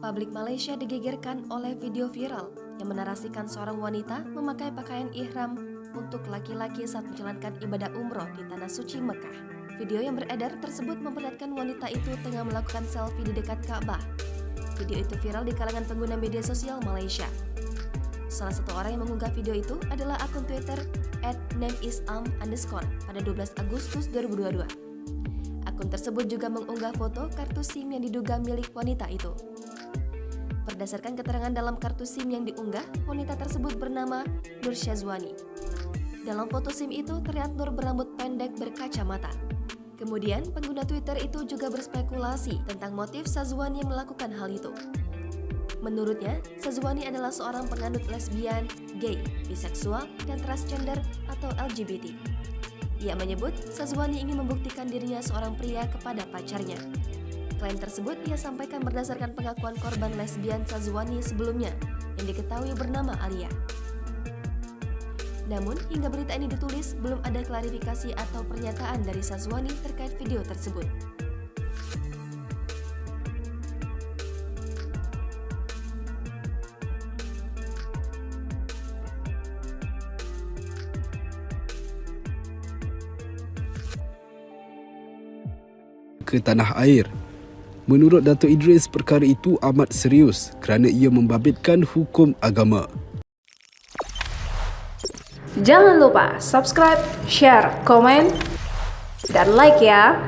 Publik Malaysia digegerkan oleh video viral yang menarasikan seorang wanita memakai pakaian ihram untuk laki-laki saat menjalankan ibadah umroh di Tanah Suci Mekah. Video yang beredar tersebut memperlihatkan wanita itu tengah melakukan selfie di dekat Ka'bah. Video itu viral di kalangan pengguna media sosial Malaysia. Salah satu orang yang mengunggah video itu adalah akun Twitter @nameisam_ pada 12 Agustus 2022. Akun tersebut juga mengunggah foto kartu SIM yang diduga milik wanita itu. Berdasarkan keterangan dalam kartu SIM yang diunggah, wanita tersebut bernama Nur Syazwani. Dalam foto SIM itu terlihat Nur berambut pendek berkacamata. Kemudian, pengguna Twitter itu juga berspekulasi tentang motif Syazwani melakukan hal itu. Menurutnya, Syazwani adalah seorang penganut lesbian, gay, biseksual, dan transgender atau LGBT. Ia menyebut Syazwani ingin membuktikan dirinya seorang pria kepada pacarnya. Klaim tersebut ia sampaikan berdasarkan pengakuan korban lesbian Syazwani sebelumnya yang diketahui bernama Alia. Namun, hingga berita ini ditulis, belum ada klarifikasi atau pernyataan dari Syazwani terkait video tersebut. Ke tanah air. Menurut Dato' Idris, perkara itu amat serius kerana ia membabitkan hukum agama. Jangan lupa subscribe, share, komen, dan like ya.